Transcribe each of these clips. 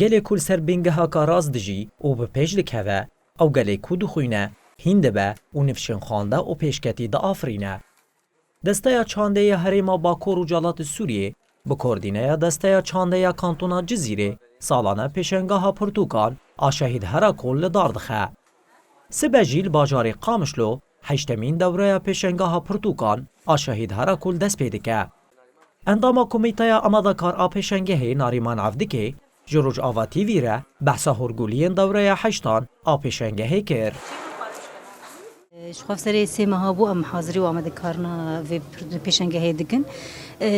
گله کل سر بینگه کا راز دجی او به پیش دکوه او گله کود خوینه هینده به و نفشن خانده و پیشکتی دا آفرینه. دسته چانده هریما باکور و جالات سوریه به کردینه دسته چانده کانتونا جزیره سالانه پیشنگاه پرتوکان آشهید هر کل داردخه. سبجیل باجاری قامشلو هشتمین دوره پیشنگاه پرتوکان آشهید هر کل دست پیده که. اندام کمیته آمادکار پیشنگه ناریمان عفدکی جروج آواتی ویره بحث هرگولین دوره هشتان پیشنگه کر. شخص سری سه ماه بو ام حاضری و آماده کارنا و پیشنگه دکن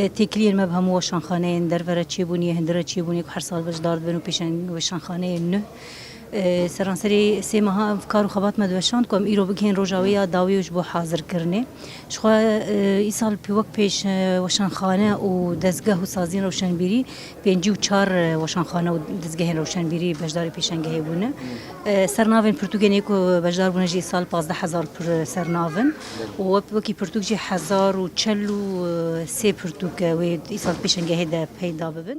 تکلیل مبهم و شانخانه در ور چی بونی هندره چی بونی که هر سال بج دارد بنو پیشنگ و شانخانه نه سرانسری سه ماه کار و خبات مدوشان کم ایرو بگین روجاوی داویوش بو حاضر کرنه شخوا ای سال پی وقت پیش وشانخانه و دزگاه و سازین روشنبیری 54 وشانخانه و دزگاه روشنبیری بجدار پیشنگه بونه سرناون پرتوگینی کو بجدار بونه جی سال 15000 پر سرناون و وقتی پرتوگی 1043 پرتوگ و ای سال پیشنگه ده پیدا ببن.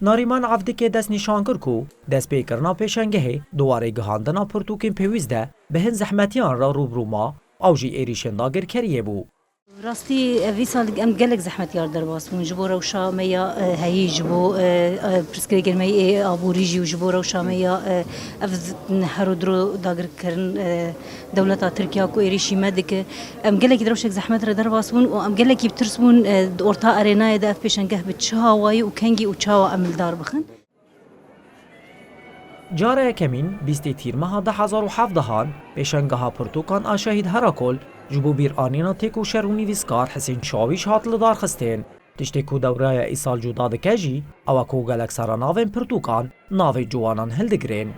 ناریمان عفدکی دست نشان کرد که دست پیکرنا پیشنگه دواره گهاندنا پرتوکین پیویزده به هن زحمتیان را روبرو ما او جی ایریشن داگر کریه بو. راستی وی سال ام گلک زحمت یار در باس من جبور روشا میا هایی جبو پرسکری گرمی آبوری جیو جبور روشا میا افز هرودرو داگر کرن دولت ترکیه کو ایریشی مدک ام گلک دروشک زحمت را در باس من و ام گلکی بترسمون اورتا ارینای داف پیشنگه بچهاوی و کنگی و چهوا عمل دار بخن. جاره کمین 20 تیر ماه 2017 پیشنگاه پرتوکان آشهید هراکل جبو بیر آنینا تیکو شرونی ویسکار حسین شاویش هات لدار خستین تشتی کو دوره ایسال جوداد کجی او کو گلک سرا ناوین پرتوکان ناوی جوانان هلدگرین.